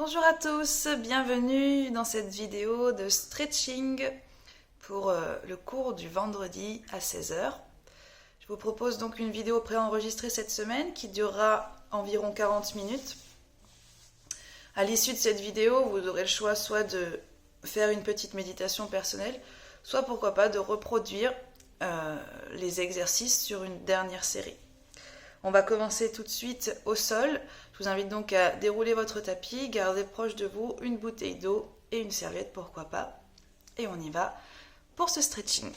Bonjour à tous, bienvenue dans cette vidéo de stretching pour le cours du vendredi à 16 h. Je vous propose donc une vidéo préenregistrée cette semaine qui durera environ 40 minutes. À l'issue de cette vidéo, vous aurez le choix soit de faire une petite méditation personnelle, soit pourquoi pas de reproduire les exercices sur une dernière série. On va commencer tout de suite au sol. Je vous invite donc à dérouler votre tapis, garder proche de vous une bouteille d'eau et une serviette, pourquoi pas. Et on y va pour ce stretching.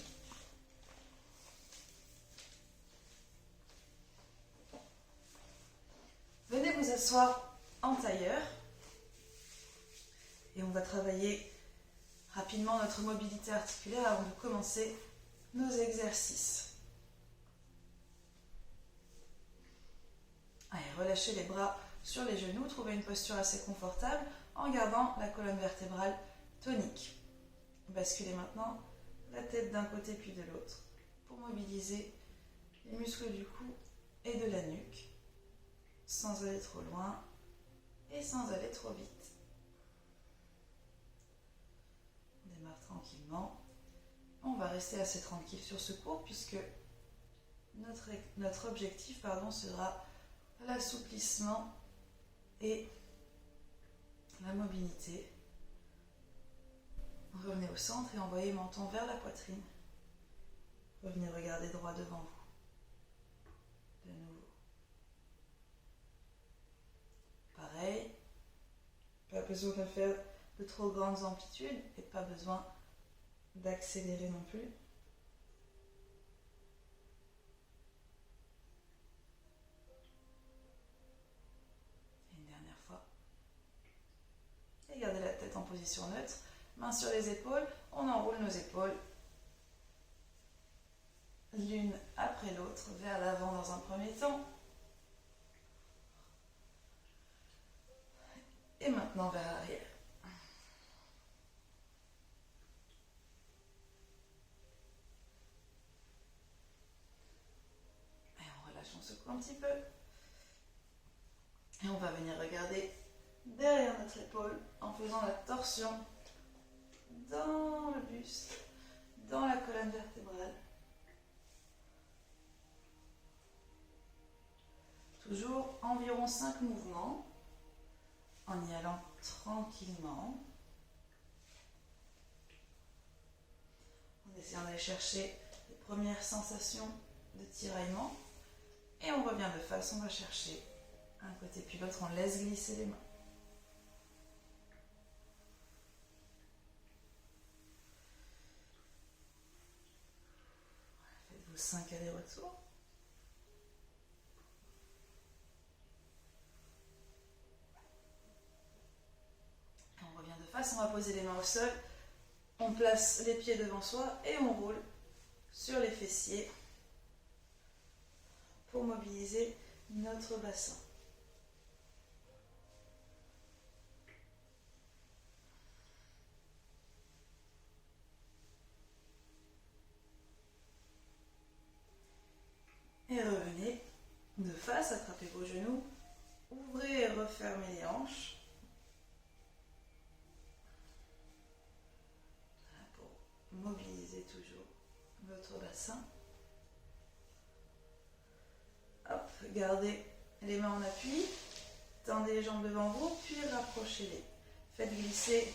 Venez vous asseoir en tailleur. Et on va travailler rapidement notre mobilité articulaire avant de commencer nos exercices. Allez, relâchez les bras sur les genoux, trouvez une posture assez confortable en gardant la colonne vertébrale tonique. Basculez maintenant la tête d'un côté puis de l'autre pour mobiliser les muscles du cou et de la nuque sans aller trop loin et sans aller trop vite. On démarre tranquillement. On va rester assez tranquille sur ce cours puisque notre objectif sera l'assouplissement et la mobilité. Revenez au centre et envoyez menton vers la poitrine. Revenez regarder droit devant vous. De nouveau. Pareil. Pas besoin de faire de trop grandes amplitudes et pas besoin d'accélérer non plus. Et gardez la tête en position neutre, mains sur les épaules, on enroule nos épaules l'une après l'autre vers l'avant dans un premier temps et maintenant vers l'arrière. Et on relâche, on secoue un petit peu et on va venir regarder derrière notre épaule en faisant la torsion dans le buste, dans la colonne vertébrale. Toujours environ 5 mouvements en y allant tranquillement. En essayant d'aller chercher les premières sensations de tiraillement. Et on revient de face, on va chercher un côté puis l'autre, on laisse glisser les mains. Faites-vous 5 allers-retours. On revient de face, on va poser les mains au sol. On place les pieds devant soi et on roule sur les fessiers pour mobiliser notre bassin. Et revenez de face, attrapez vos genoux, ouvrez et refermez les hanches. Voilà, pour mobiliser toujours votre bassin. Hop, gardez les mains en appui, tendez les jambes devant vous, puis rapprochez-les. Faites glisser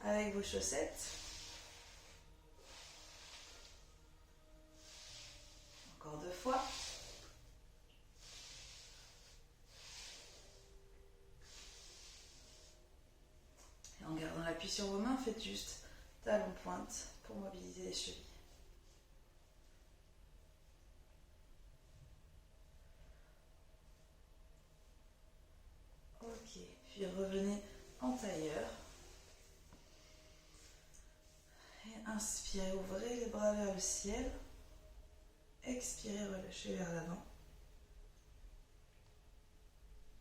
avec vos chaussettes. Encore 2 fois. Et en gardant l'appui sur vos mains, faites juste talon pointe pour mobiliser les chevilles. Ok, puis revenez en tailleur. Et inspirez, ouvrez les bras vers le ciel. Expirez, relâchez vers l'avant.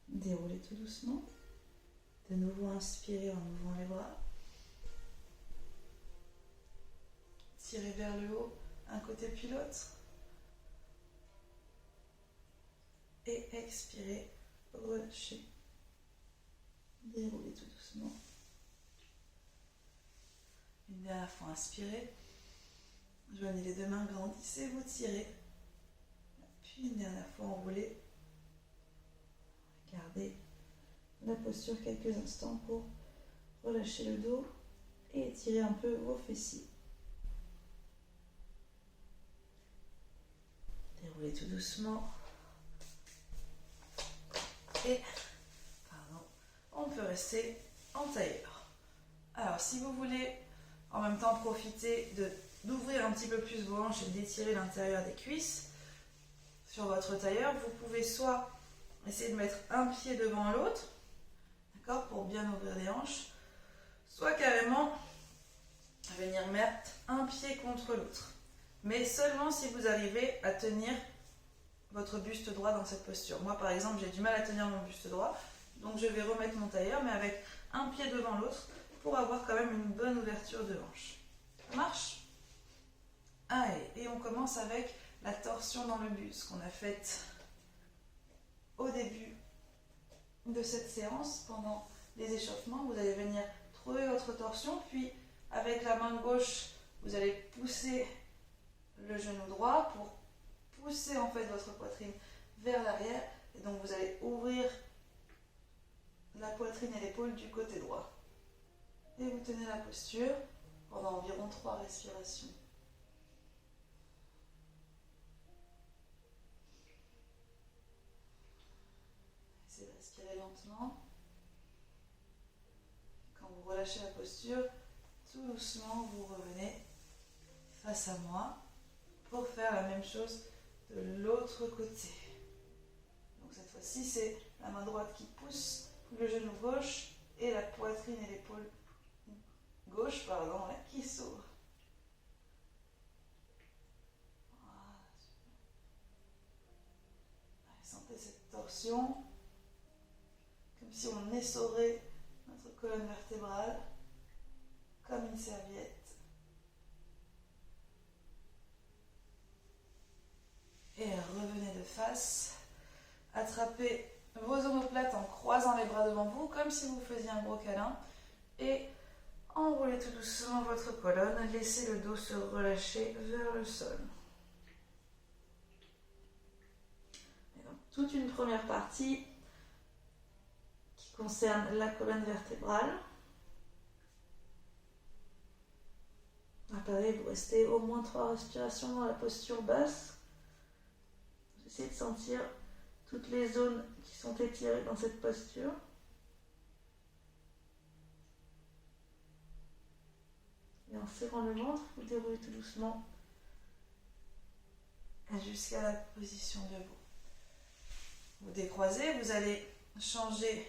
Déroulez tout doucement. De nouveau, inspirez en ouvrant les bras. Tirez vers le haut, un côté puis l'autre. Et expirez, relâchez. Déroulez tout doucement. Une dernière fois, inspirez. Joignez les deux mains, grandissez, vous tirez. Puis une dernière fois, enroulez. Gardez la posture quelques instants pour relâcher le dos et étirer un peu vos fessiers. Déroulez tout doucement. Et on peut rester en tailleur. Alors, si vous voulez en même temps profiter d'ouvrir un petit peu plus vos hanches et d'étirer l'intérieur des cuisses sur votre tailleur, vous pouvez soit essayer de mettre un pied devant l'autre, d'accord, pour bien ouvrir les hanches, soit carrément venir mettre un pied contre l'autre. Mais seulement si vous arrivez à tenir votre buste droit dans cette posture. Moi, par exemple, j'ai du mal à tenir mon buste droit, donc je vais remettre mon tailleur, mais avec un pied devant l'autre, pour avoir quand même une bonne ouverture de hanche. Ça marche? Allez, et on commence avec la torsion dans le buste qu'on a faite au début de cette séance. Pendant les échauffements, vous allez venir trouver votre torsion, puis avec la main gauche, vous allez pousser le genou droit pour pousser en fait votre poitrine vers l'arrière, et donc vous allez ouvrir la poitrine et l'épaule du côté droit. Et vous tenez la posture pendant environ 3 respirations. Essayez de respirer lentement. Quand vous relâchez la posture, tout doucement vous revenez face à moi pour faire la même chose de l'autre côté. Donc cette fois-ci, c'est la main droite qui pousse le genou gauche et la poitrine et l'épaule gauche, qui s'ouvre. Voilà. Allez, sentez cette torsion, comme si on essorait notre colonne vertébrale, comme une serviette. Et revenez de face, attrapez vos omoplates en croisant les bras devant vous, comme si vous faisiez un gros câlin, et enroulez tout doucement votre colonne, laissez le dos se relâcher vers le sol. Et donc, toute une première partie qui concerne la colonne vertébrale. Pareil, vous restez au moins 3 respirations dans la posture basse. Vous essayez de sentir toutes les zones qui sont étirées dans cette posture. Et en serrant le ventre, vous déroulez tout doucement jusqu'à la position debout. Vous décroisez, vous allez changer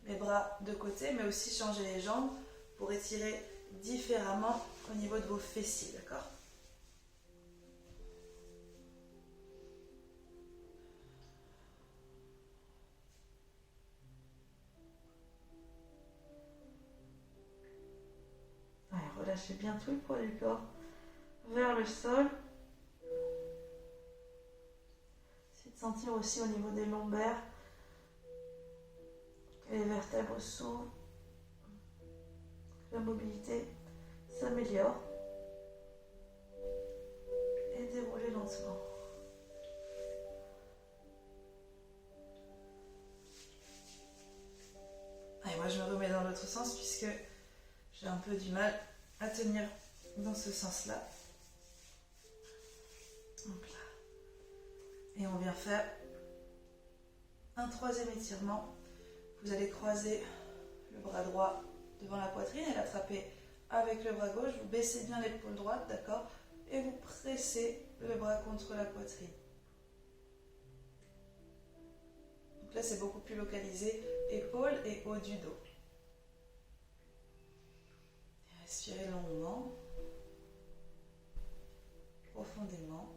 les bras de côté, mais aussi changer les jambes pour étirer différemment au niveau de vos fessiers, d'accord? Allez, relâchez bien tout le poids du corps vers le sol. Essayez de sentir aussi au niveau des lombaires que les vertèbres s'ouvrent, que la mobilité s'améliore. Et déroulez lentement. Allez, moi je me remets dans l'autre sens puisque j'ai un peu du mal à tenir dans ce sens-là. Hop là. Et on vient faire un troisième étirement. Vous allez croiser le bras droit devant la poitrine et l'attraper avec le bras gauche. Vous baissez bien l'épaule droite, d'accord? Et vous pressez le bras contre la poitrine. Donc là, c'est beaucoup plus localisé, épaule et haut du dos. Et respirez longuement, profondément.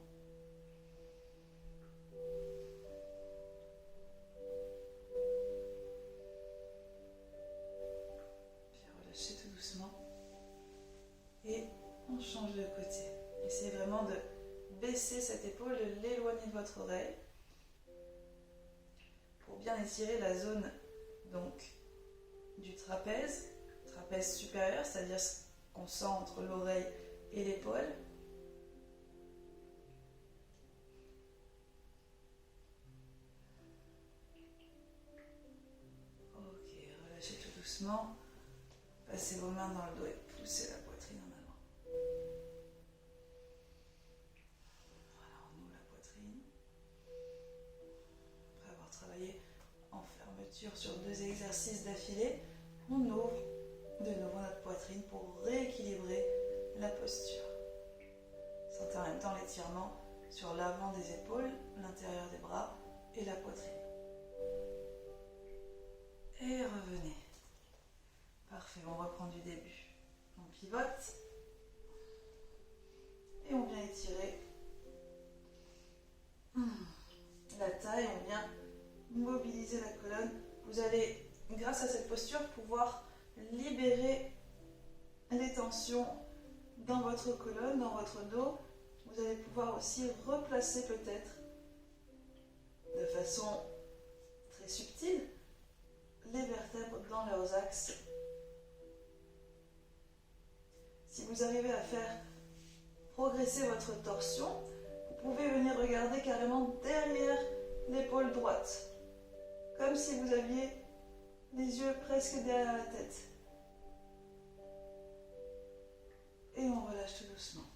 Puis relâchez tout doucement. Et on change de côté. Essayez vraiment de baisser cette épaule, de l'éloigner de votre oreille pour bien étirer la zone donc du trapèze, trapèze supérieur, c'est-à-dire ce qu'on sent entre l'oreille et l'épaule. Ok, relâchez tout doucement. Passez vos mains dans le dos et poussez la poitrine en avant. Voilà, on ouvre la poitrine. Après avoir travaillé en fermeture sur 2 exercices d'affilée, on ouvre de nouveau notre poitrine pour rééquilibrer la posture. Sentez en même temps l'étirement sur l'avant des épaules, l'intérieur des bras et la poitrine. Et revenez. Parfait, on reprend du début. On pivote. Et on vient étirer la taille, on vient mobiliser la colonne. Vous allez, grâce à cette posture, pouvoir libérer les tensions dans votre colonne, dans votre dos. Vous allez pouvoir aussi replacer peut-être de façon très subtile les vertèbres dans leurs axes. Si vous arrivez à faire progresser votre torsion, vous pouvez venir regarder carrément derrière l'épaule droite, comme si vous aviez les yeux presque derrière la tête. Et on relâche tout doucement.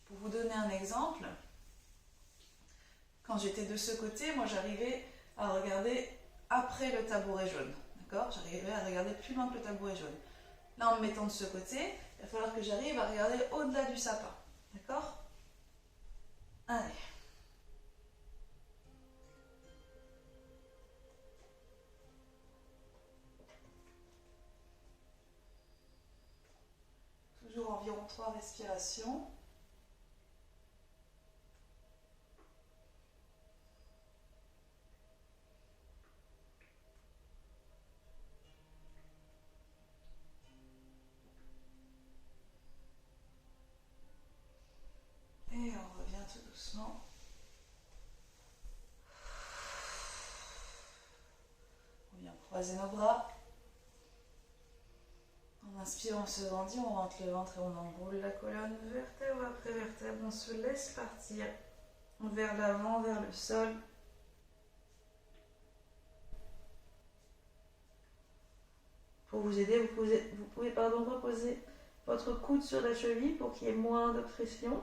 Pour vous donner un exemple, quand j'étais de ce côté, moi j'arrivais à regarder après le tabouret jaune. D'accord ? J'arrivais à regarder plus loin que le tabouret jaune. Là, en me mettant de ce côté, il va falloir que j'arrive à regarder au-delà du sapin. D'accord ? Allez. Toujours environ 3 respirations. Et on revient tout doucement. On vient croiser nos bras. On inspire, on se grandit, on rentre le ventre et on enroule la colonne vertèbre après vertèbre. On se laisse partir vers l'avant, vers le sol. Pour vous aider, vous pouvez reposer votre coude sur la cheville pour qu'il y ait moins de pression.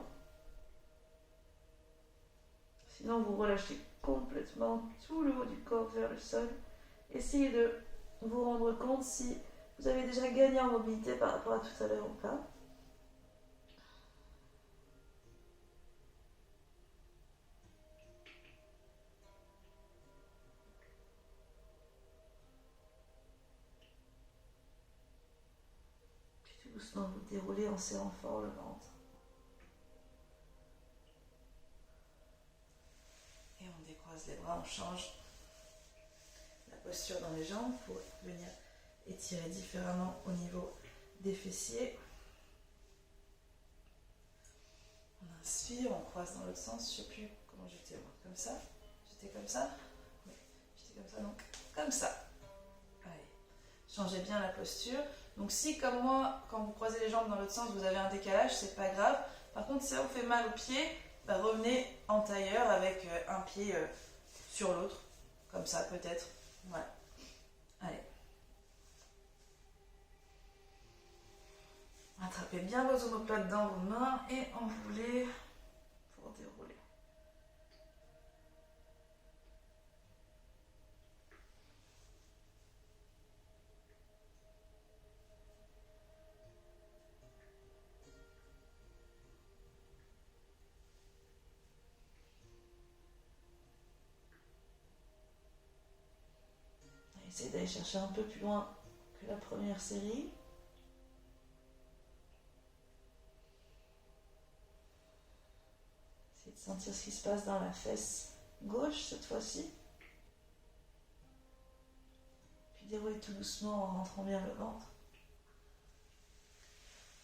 Sinon, vous relâchez complètement tout le haut du corps vers le sol. Essayez de vous rendre compte si vous avez déjà gagné en mobilité par rapport à tout à l'heure ou pas. Puis tout doucement, vous déroulez en serrant fort le ventre. Et on décroise les bras, on change la posture dans les jambes pour venir étirer différemment au niveau des fessiers. On inspire, on croise dans l'autre sens. Je ne sais plus comment j'étais moi. Comme ça ? J'étais comme ça ? Oui. J'étais comme ça, non ? Comme ça. Allez. Changez bien la posture. Donc si, comme moi, quand vous croisez les jambes dans l'autre sens, vous avez un décalage, c'est pas grave. Par contre, si ça vous fait mal au pied, revenez en tailleur avec un pied sur l'autre. Comme ça, peut-être. Voilà. Allez. Attrapez bien vos omoplates dans vos mains et enroulez pour dérouler. Essayez d'aller chercher un peu plus loin que la première série. Essayez de sentir ce qui se passe dans la fesse gauche cette fois-ci. Puis déroulez tout doucement en rentrant bien le ventre.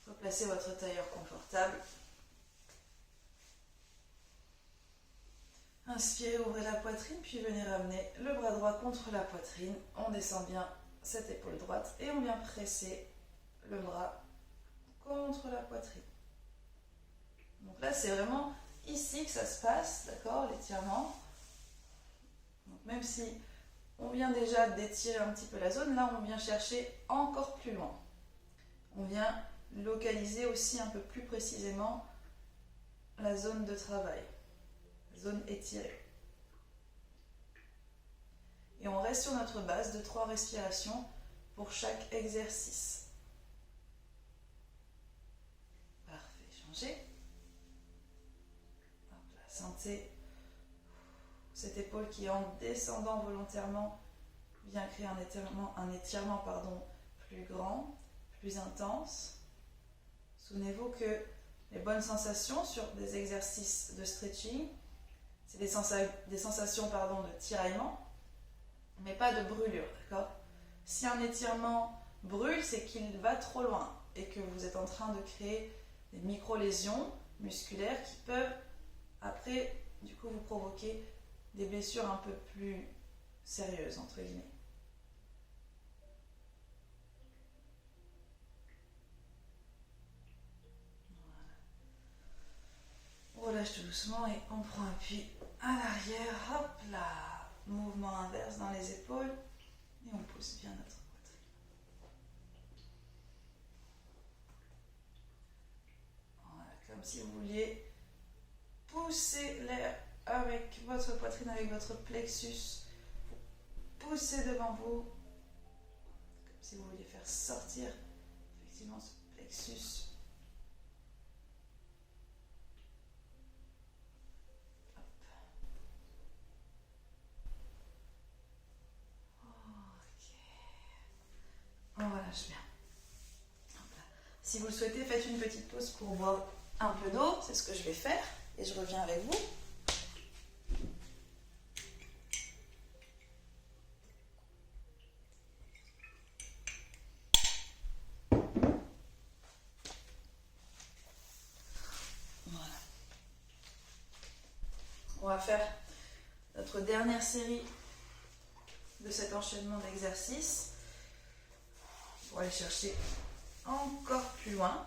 Replacez votre tailleur confortable. Inspirez, ouvrez la poitrine, puis venez ramener le bras droit contre la poitrine. On descend bien cette épaule droite et on vient presser le bras contre la poitrine. Donc là, c'est vraiment ici que ça se passe, d'accord, l'étirement. Donc même si on vient déjà d'étirer un petit peu la zone, là, on vient chercher encore plus loin. On vient localiser aussi un peu plus précisément la zone de travail, la zone étirée. Et on reste sur notre base de 3 respirations pour chaque exercice. Parfait, changez. Hop là, sentez cette épaule qui, en descendant volontairement, vient créer un étirement plus grand, plus intense. Souvenez-vous que les bonnes sensations sur des exercices de stretching, c'est des sensations de tiraillement, mais pas de brûlure, d'accord? Si un étirement brûle, c'est qu'il va trop loin et que vous êtes en train de créer des micro-lésions musculaires qui peuvent, après, du coup, vous provoquer des blessures un peu plus sérieuses, entre guillemets. Voilà. On relâche tout doucement et on prend appui à l'arrière, hop là! Mouvement inverse dans les épaules et on pousse bien notre poitrine. Voilà, comme si vous vouliez pousser l'air avec votre poitrine, avec votre plexus. Poussez devant vous, comme si vous vouliez faire sortir effectivement ce plexus. On relâche bien. Si vous le souhaitez, faites une petite pause pour boire un peu d'eau. C'est ce que je vais faire et je reviens avec vous. Voilà. On va faire notre dernière série de cet enchaînement d'exercices pour aller chercher encore plus loin.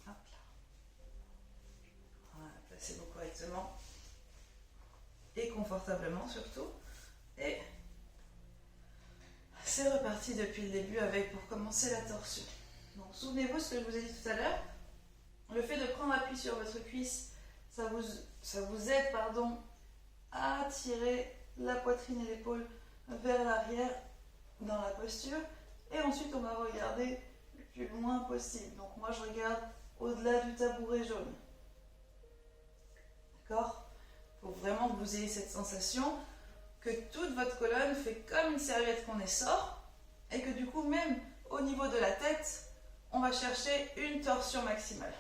Hop là. Voilà, placez-vous correctement et confortablement surtout. Et c'est reparti depuis le début avec, pour commencer, la torsion. Donc souvenez-vous ce que je vous ai dit tout à l'heure. Le fait de prendre appui sur votre cuisse, ça vous aide à tirer la poitrine et l'épaule vers l'arrière dans la posture. Et ensuite, on va regarder le plus loin possible. Donc moi, je regarde au-delà du tabouret jaune. D'accord? Il faut vraiment que vous ayez cette sensation que toute votre colonne fait comme une serviette qu'on essore et que du coup, même au niveau de la tête, on va chercher une torsion maximale.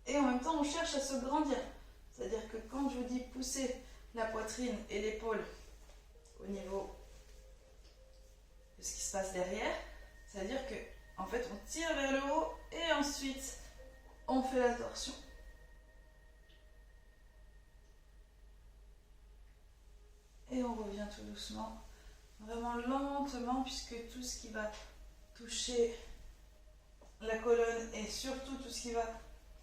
Et en même temps, on cherche à se grandir. C'est-à-dire que quand je vous dis pousser la poitrine et l'épaule au niveau de ce qui se passe derrière, c'est-à-dire que en fait, on tire vers le haut et ensuite, on fait la torsion. Et on revient tout doucement, vraiment lentement, puisque tout ce qui va toucher la colonne et surtout tout ce qui va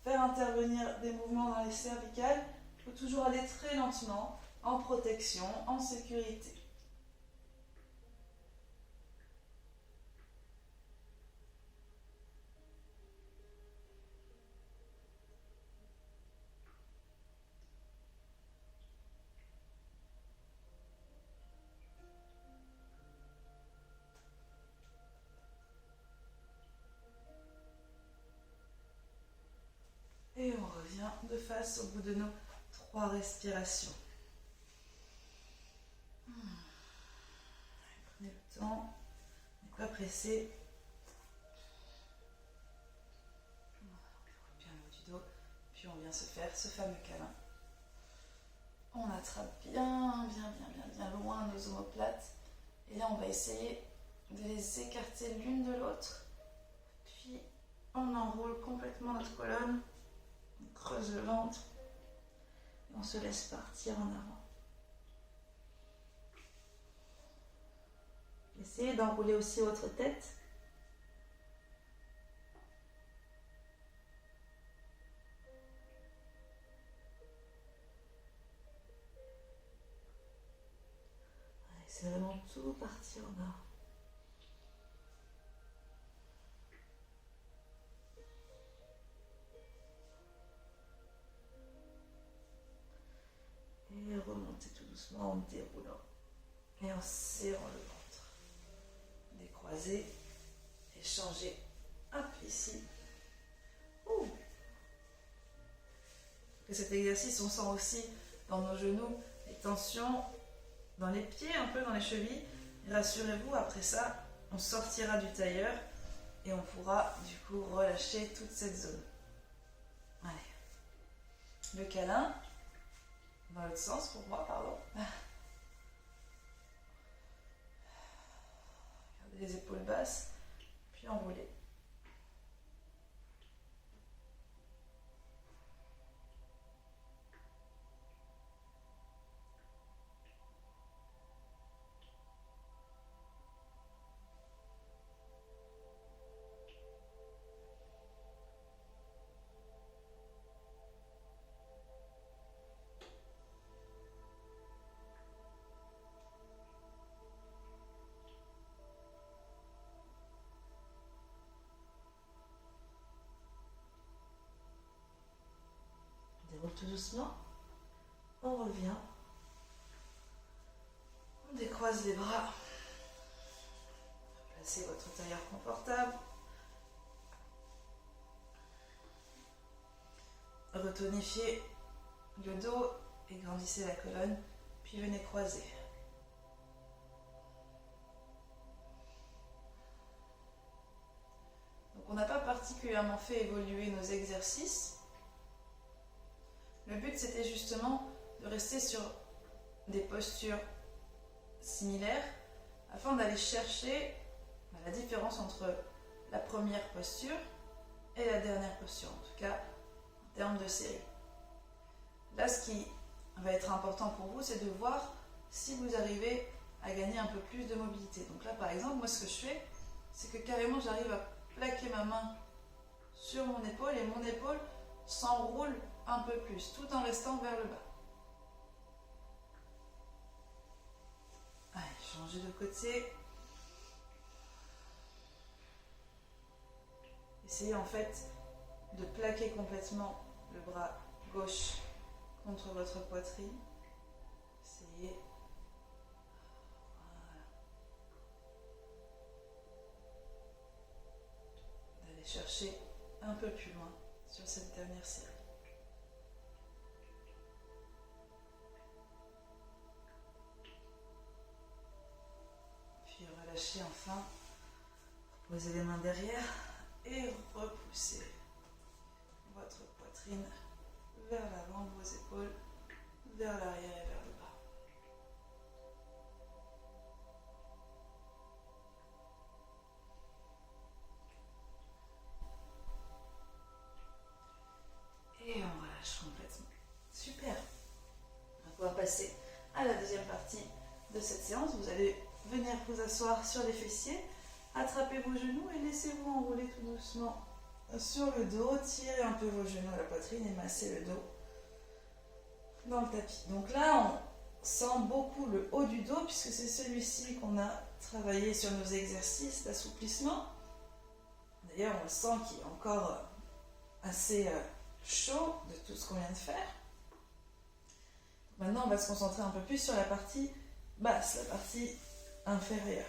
faire intervenir des mouvements dans les cervicales, il faut toujours aller très lentement, en protection, en sécurité. Et on revient de face au bout de nos 3 respirations. Prenez le temps, n'est pas pressé. On déroule bien le haut du dos, puis on vient se faire ce fameux câlin. On attrape bien loin nos omoplates. Et là, on va essayer de les écarter l'une de l'autre. Puis, on enroule complètement notre colonne. On creuse le ventre. Et on se laisse partir en avant. Essayez d'enrouler aussi votre tête. C'est vraiment tout partir en avant. Et remontez tout doucement en déroulant et en serrant le ventre. Décroisez et changez. Hop, ici. Ouh. Et cet exercice, on sent aussi dans nos genoux les tensions dans les pieds, un peu dans les chevilles. Et rassurez-vous, après ça, on sortira du tailleur et on pourra du coup relâcher toute cette zone. Allez. Le câlin, dans l'autre sens pour moi, pardon. Gardez les épaules basses, puis enroulez. Déroule tout doucement. On revient. On décroise les bras. Placez votre tailleur confortable. Retonifiez le dos et grandissez la colonne. Puis venez croiser. Donc on n'a pas particulièrement fait évoluer nos exercices. Le but, c'était justement de rester sur des postures similaires afin d'aller chercher la différence entre la première posture et la dernière posture, en tout cas en termes de série. Là, ce qui va être important pour vous, c'est de voir si vous arrivez à gagner un peu plus de mobilité. Donc là, par exemple, moi, ce que je fais, c'est que carrément, j'arrive à plaquer ma main sur mon épaule et mon épaule s'enroule un peu plus, tout en restant vers le bas. Allez, changez de côté. Essayez en fait de plaquer complètement le bras gauche contre votre poitrine. Essayez. Voilà. D'aller chercher un peu plus loin sur cette dernière série. Puis relâchez enfin. Posez les mains derrière et repoussez votre poitrine vers l'avant, vos épaules vers l'arrière et vers le bas. Et on relâche complètement. Super. On va pouvoir passer à la deuxième partie de cette séance. Vous allez venir vous asseoir sur les fessiers, attrapez vos genoux et laissez-vous enrouler tout doucement sur le dos. Tirez un peu vos genoux à la poitrine et massez le dos dans le tapis. Donc là, on sent beaucoup le haut du dos puisque c'est celui-ci qu'on a travaillé sur nos exercices d'assouplissement. D'ailleurs, on le sent qu'il est encore assez chaud de tout ce qu'on vient de faire. Maintenant, on va se concentrer un peu plus sur la partie basse, la partie inférieure.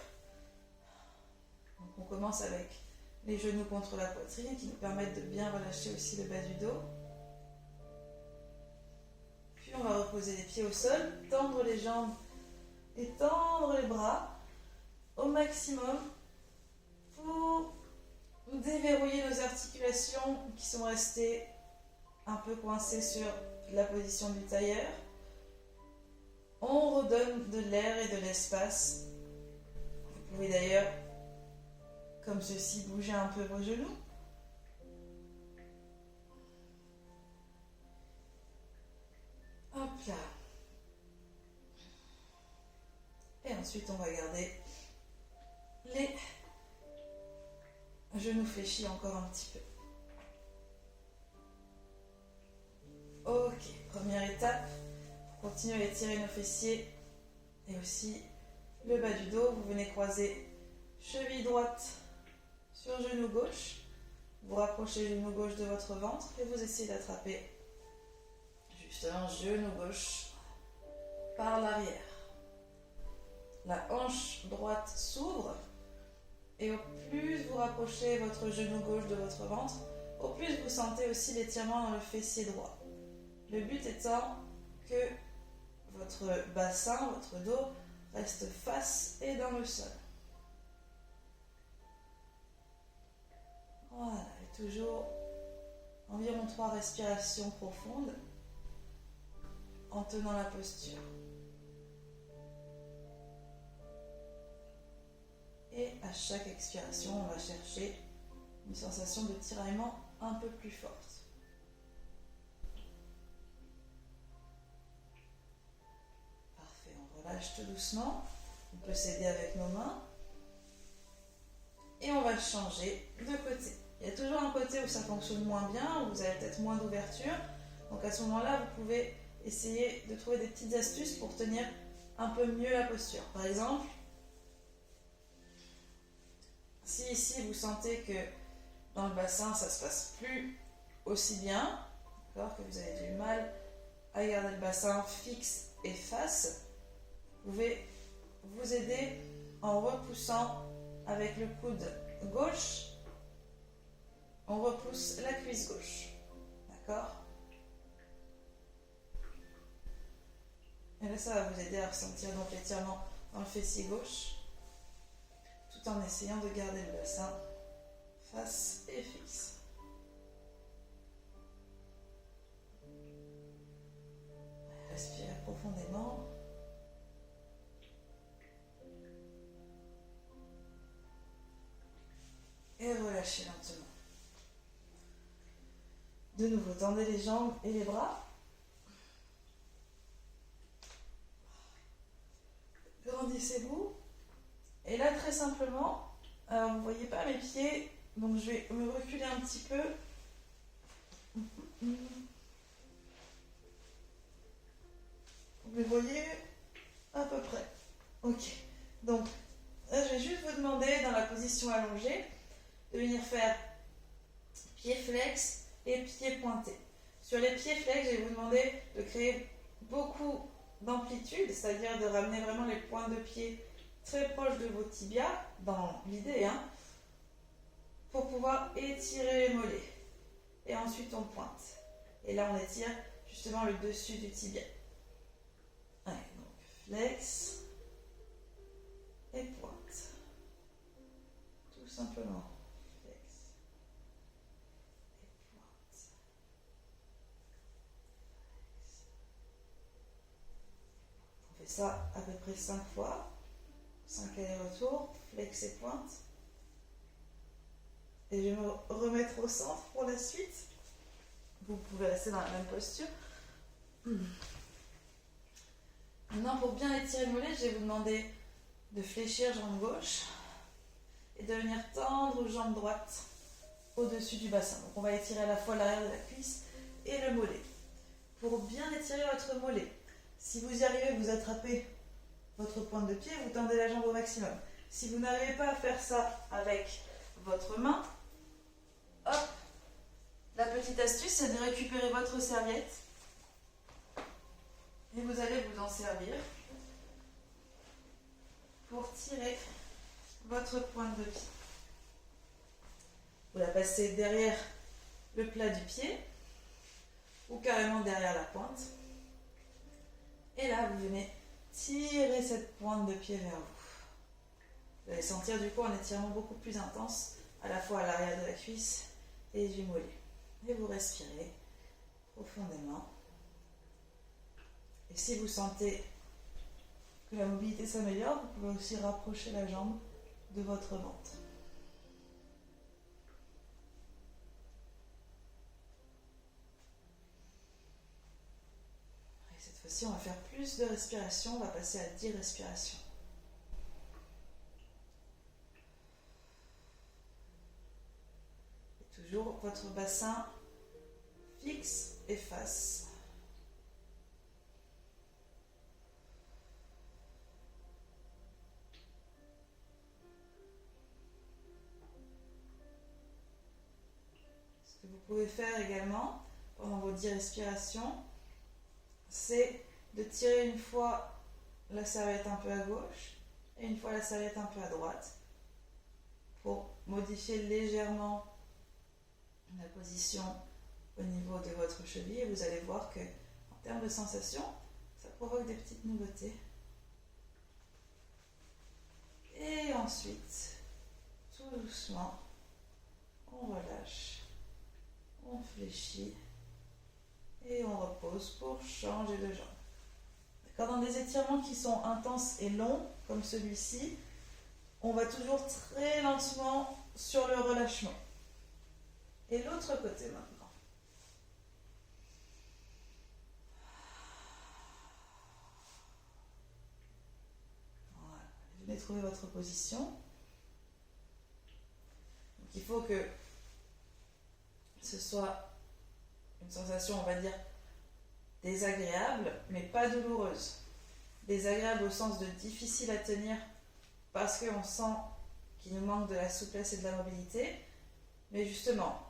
Donc on commence avec les genoux contre la poitrine qui nous permettent de bien relâcher aussi le bas du dos. Puis on va reposer les pieds au sol, tendre les jambes et tendre les bras au maximum pour déverrouiller nos articulations qui sont restées un peu coincées sur la position du tailleur. On redonne de l'air et de l'espace. Vous pouvez d'ailleurs, comme ceci, bouger un peu vos genoux. Ah, ensuite, on va garder les genoux fléchis encore un petit peu. Ok, première étape, pour continuer à étirer nos fessiers et aussi le bas du dos, vous venez croiser cheville droite sur genou gauche. Vous rapprochez genou gauche de votre ventre et vous essayez d'attraper justement genou gauche par l'arrière. La hanche droite s'ouvre et au plus vous rapprochez votre genou gauche de votre ventre, au plus vous sentez aussi l'étirement dans le fessier droit. Le but étant que votre bassin, votre dos reste face et dans le sol. Voilà, et toujours environ 3 respirations profondes en tenant la posture. Et à chaque expiration, on va chercher une sensation de tiraillement un peu plus forte. Parfait, on relâche tout doucement. On peut s'aider avec nos mains. Et on va changer de côté. Il y a toujours un côté où ça fonctionne moins bien, où vous avez peut-être moins d'ouverture. Donc à ce moment-là, vous pouvez essayer de trouver des petites astuces pour tenir un peu mieux la posture. Par exemple, si ici vous sentez que dans le bassin ça se passe plus aussi bien, d'accord, que vous avez du mal à garder le bassin fixe et face, vous pouvez vous aider en repoussant avec le coude gauche, on repousse la cuisse gauche, d'accord? Et là ça va vous aider à ressentir donc l'étirement dans le fessier gauche, tout en essayant de garder le bassin face et fixe. Respirez profondément. Et relâchez lentement. De nouveau, tendez les jambes et les bras. Grandissez-vous. Et là, très simplement, alors vous ne voyez pas mes pieds, donc je vais me reculer un petit peu. Vous les voyez à peu près. Ok. Donc, là, je vais juste vous demander, dans la position allongée, de venir faire pied flex et pied pointé. Sur les pieds flex, je vais vous demander de créer beaucoup d'amplitude, c'est-à-dire de ramener vraiment les pointes de pied très proches de vos tibias, dans l'idée, hein, pour pouvoir étirer les mollets. Et ensuite, on pointe. Et là, on étire justement le dessus du tibia. Allez, donc flex et pointe. Tout simplement. On fait ça à peu près 5 fois. 5 allers-retours, flex et pointe. Et je vais me remettre au centre pour la suite. Vous pouvez rester dans la même posture. Maintenant, pour bien étirer le mollet, je vais vous demander de fléchir jambe gauche et de venir tendre jambe droite au-dessus du bassin. Donc on va étirer à la fois l'arrière de la cuisse et le mollet. Pour bien étirer votre mollet, si vous y arrivez, vous attrapez votre pointe de pied, vous tendez la jambe au maximum. Si vous n'arrivez pas à faire ça avec votre main, hop, la petite astuce, c'est de récupérer votre serviette et vous allez vous en servir pour tirer votre pointe de pied. Vous la passez derrière le plat du pied ou carrément derrière la pointe. Et là, vous venez tirer cette pointe de pied vers vous. Vous allez sentir du coup un étirement beaucoup plus intense, à la fois à l'arrière de la cuisse et du mollet. Et vous respirez profondément. Et si vous sentez que la mobilité s'améliore, vous pouvez aussi rapprocher la jambe de votre ventre. Et cette fois-ci, on va faire plus de respiration, on va passer à 10 respirations. toujours votre bassin fixe et face. Ce que vous pouvez faire également pendant vos 10 respirations, c'est de tirer une fois la serviette un peu à gauche et une fois la serviette un peu à droite pour modifier légèrement la position au niveau de votre cheville, et vous allez voir que en termes de sensation, ça provoque des petites nouveautés. Et ensuite, tout doucement, on relâche, on fléchit et on repose pour changer de jambe. D'accord, dans des étirements qui sont intenses et longs, comme celui-ci, on va toujours très lentement sur le relâchement. Et l'autre côté maintenant. Voilà, vous venez trouver votre position. Donc il faut que ce soit une sensation, on va dire, désagréable, mais pas douloureuse. Désagréable au sens de difficile à tenir parce qu'on sent qu'il nous manque de la souplesse et de la mobilité. Mais justement,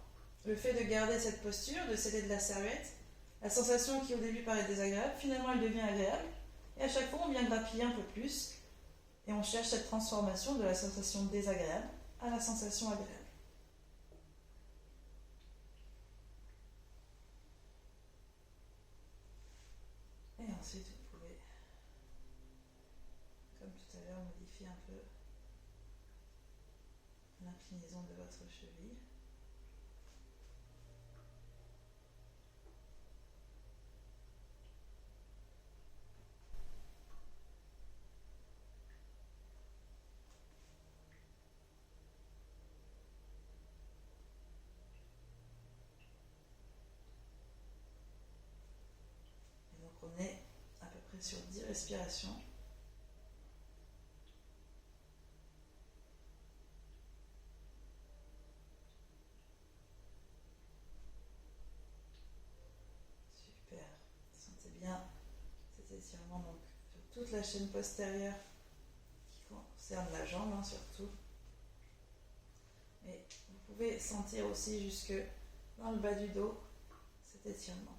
le fait de garder cette posture, de céder de la serviette, la sensation qui au début paraît désagréable, finalement elle devient agréable. Et à chaque fois, on vient grappiller un peu plus et on cherche cette transformation de la sensation désagréable à la sensation agréable. Et ensuite, vous pouvez, comme tout à l'heure, modifier un peu l'inclinaison de votre cheville. Et donc on est à peu près sur 10 respirations. Super. Sentez bien cet étirement donc sur toute la chaîne postérieure qui concerne la jambe surtout. Et vous pouvez sentir aussi jusque dans le bas du dos cet étirement.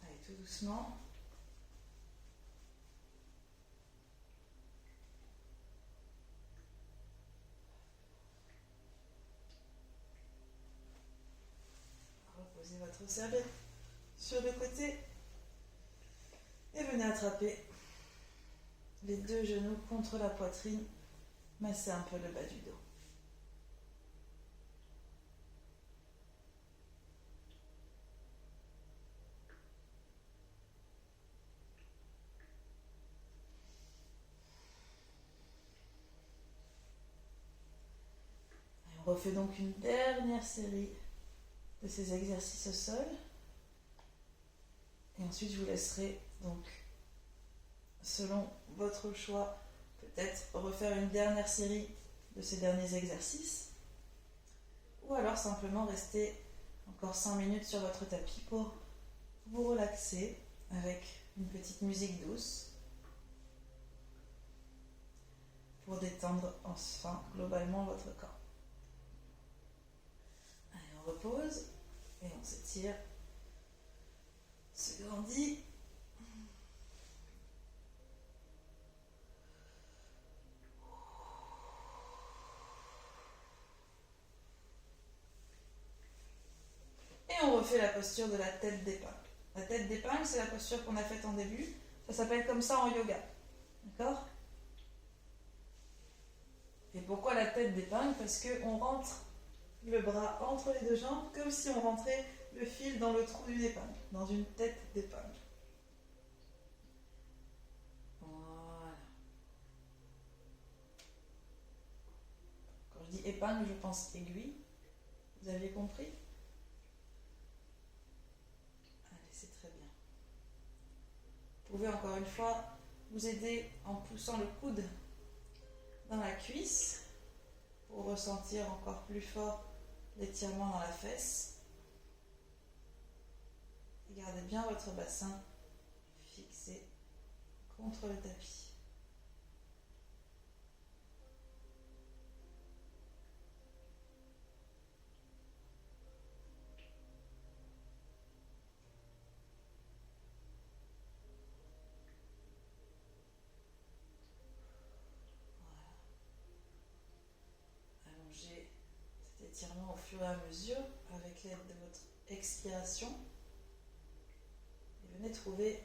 Allez, tout doucement. Reposez votre serviette sur le côté et venez attraper les deux genoux contre la poitrine, massez un peu le bas du dos. Et on refait donc une dernière série de ces exercices au sol. Et ensuite, je vous laisserai donc, selon votre choix, peut-être refaire une dernière série de ces derniers exercices. Ou alors simplement rester encore 5 minutes sur votre tapis pour vous relaxer avec une petite musique douce. Pour détendre enfin globalement votre corps. Allez, on repose et on s'étire, se grandit. Et on refait la posture de la tête d'épingle. La tête d'épingle, c'est la posture qu'on a faite en début. Ça s'appelle comme ça en yoga. D'accord ? Et pourquoi la tête d'épingle ? Parce qu'on rentre le bras entre les deux jambes comme si on rentrait le fil dans le trou d'une épingle, dans une tête d'épingle. Voilà. Quand je dis épingle, je pense aiguille. Vous aviez compris ? Allez, c'est très bien. Vous pouvez encore une fois vous aider en poussant le coude dans la cuisse pour ressentir encore plus fort l'étirement dans la fesse. Et gardez bien votre bassin fixé contre le tapis. Allongez cet étirement au fur et à mesure avec l'aide de votre expiration et venez trouver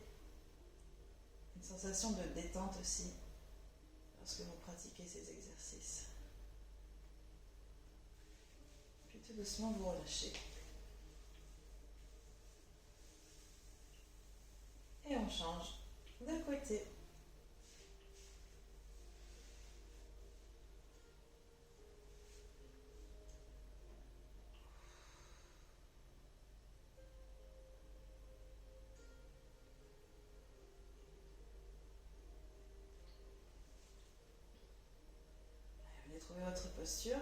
une sensation de détente aussi lorsque vous pratiquez ces exercices. Puis tout doucement vous relâchez. Et on change de côté. Venez trouver votre posture.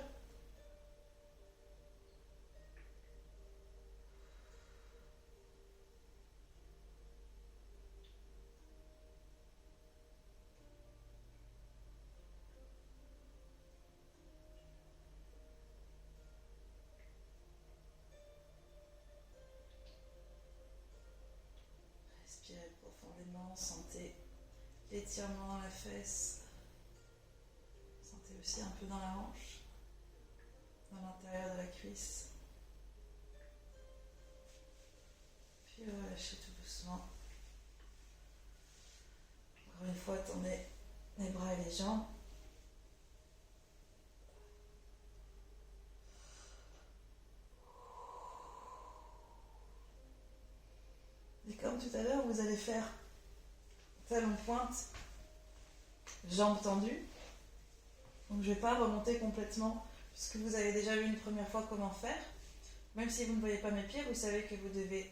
Respirez profondément, sentez l'étirement dans la fesse. Sentez aussi un peu dans la hanche, dans l'intérieur de la cuisse. Puis relâchez tout doucement. Encore une fois, tendez les bras et les jambes. Et comme tout à l'heure, vous allez faire talon pointe, jambes tendues. Donc je ne vais pas remonter complètement puisque vous avez déjà vu une première fois comment faire. Même si vous ne voyez pas mes pieds, vous savez que vous devez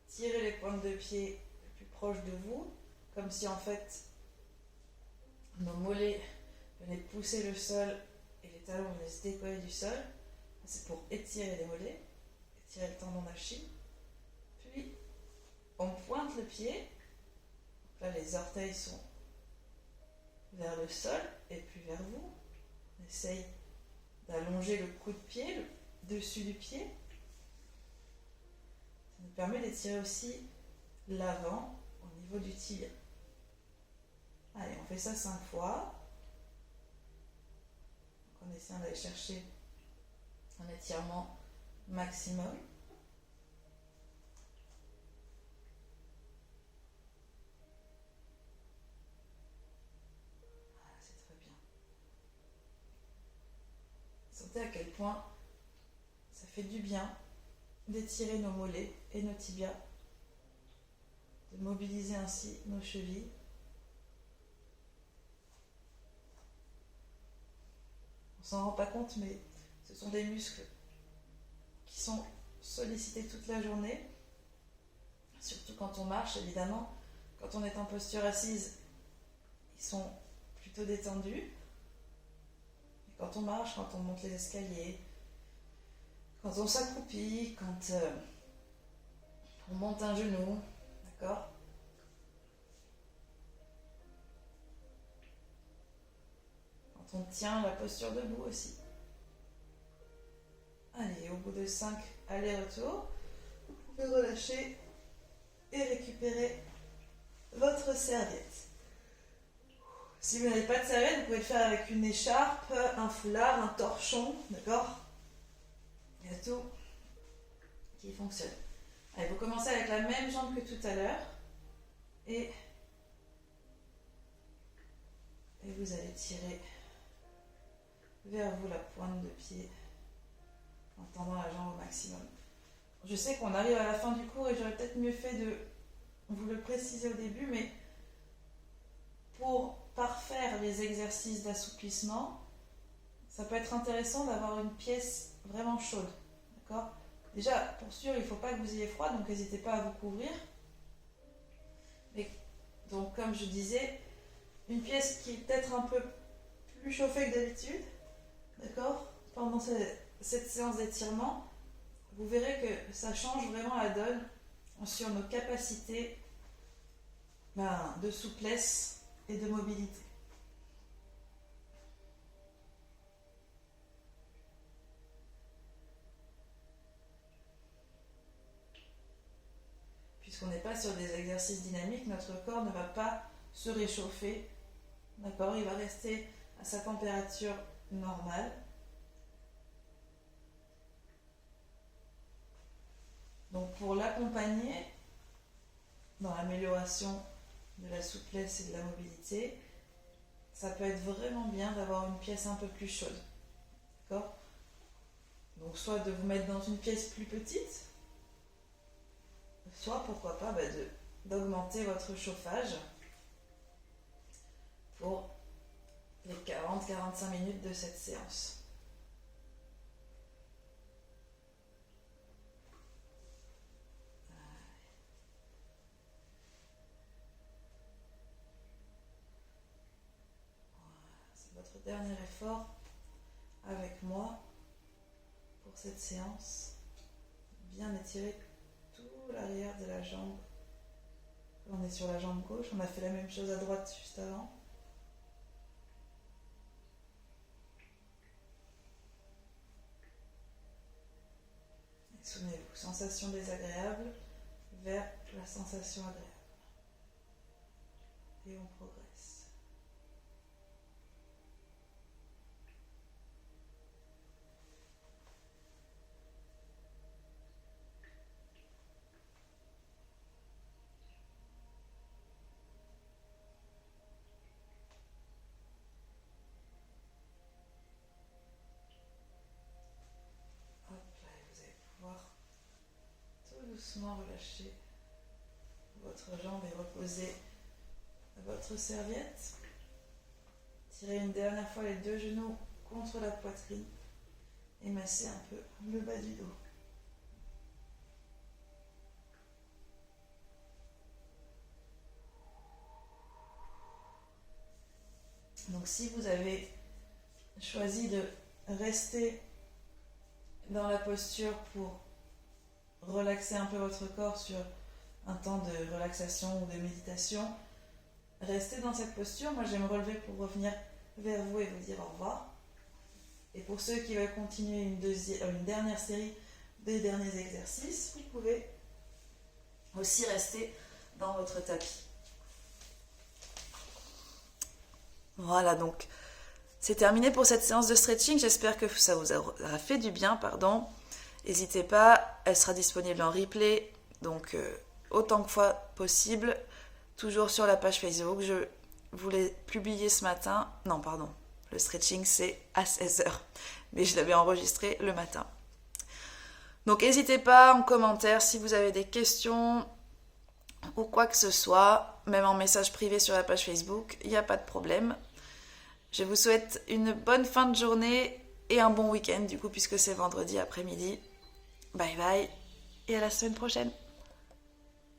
tirer les pointes de pied le plus proche de vous, comme si en fait nos mollets venaient pousser le sol et les talons venaient se décoller du sol. C'est pour étirer les mollets, étirer le tendon d'Achille. Puis on pointe le pied. Donc là les orteils sont vers le sol et puis vers vous. On essaye d'allonger le coup de pied, le dessus du pied. Ça nous permet d'étirer aussi l'avant au niveau du tibia. Allez, on fait ça 5 fois. Donc en essayant d'aller chercher un étirement maximum. Voilà, c'est très bien. Sentez à quel point ça fait du bien d'étirer nos mollets et nos tibias, de mobiliser ainsi nos chevilles. On s'en rend pas compte, mais ce sont des muscles qui sont sollicités toute la journée, surtout quand on marche, évidemment. Quand on est en posture assise, ils sont plutôt détendus. Et quand on marche, quand on monte les escaliers, quand on s'accroupit, quand on monte un genou, d'accord ? Quand on tient la posture debout aussi. Allez, au bout de 5 allers-retours, vous pouvez relâcher et récupérer votre serviette. Si vous n'avez pas de serviette, vous pouvez le faire avec une écharpe, un foulard, un torchon, d'accord ? Il y a tout qui fonctionne. Allez, vous commencez avec la même jambe que tout à l'heure et vous allez tirer vers vous la pointe de pied en tendant la jambe au maximum. Je sais qu'on arrive à la fin du cours et j'aurais peut-être mieux fait de vous le préciser au début, mais pour parfaire les exercices d'assouplissement, ça peut être intéressant d'avoir une pièce vraiment chaude, d'accord ? Déjà, pour sûr, il ne faut pas que vous ayez froid, donc n'hésitez pas à vous couvrir. Mais, donc, comme je disais, une pièce qui est peut-être un peu plus chauffée que d'habitude, d'accord, pendant cette séance d'étirement, vous verrez que ça change vraiment la donne sur nos capacités de souplesse et de mobilité. Puisqu'on n'est pas sur des exercices dynamiques, notre corps ne va pas se réchauffer, d'accord, il va rester à sa température normale. Donc pour l'accompagner dans l'amélioration de la souplesse et de la mobilité, ça peut être vraiment bien d'avoir une pièce un peu plus chaude. D'accord ? Donc soit de vous mettre dans une pièce plus petite, soit pourquoi pas d'augmenter votre chauffage pour les 40-45 minutes de cette séance. Votre dernier effort avec moi pour cette séance. Bien étirer tout l'arrière de la jambe. On est sur la jambe gauche, on a fait la même chose à droite juste avant. Et souvenez-vous, sensation désagréable vers la sensation agréable. Et on progresse. Doucement relâcher votre jambe et reposer votre serviette. Tirez une dernière fois les deux genoux contre la poitrine et massez un peu le bas du dos. Donc si vous avez choisi de rester dans la posture pour relaxer un peu votre corps sur un temps de relaxation ou de méditation, restez dans cette posture. Moi, je vais me relever pour revenir vers vous et vous dire au revoir. Et pour ceux qui veulent continuer une dernière série des derniers exercices, vous pouvez aussi rester dans votre tapis. Voilà, donc c'est terminé pour cette séance de stretching. J'espère que ça vous aura fait du bien, N'hésitez pas, elle sera disponible en replay, donc autant de fois possible, toujours sur la page Facebook. Je voulais publier ce matin, le stretching c'est à 16h, mais je l'avais enregistré le matin. Donc n'hésitez pas en commentaire si vous avez des questions ou quoi que ce soit, même en message privé sur la page Facebook, il n'y a pas de problème. Je vous souhaite une bonne fin de journée et un bon week-end puisque c'est vendredi après-midi. Bye bye et à la semaine prochaine.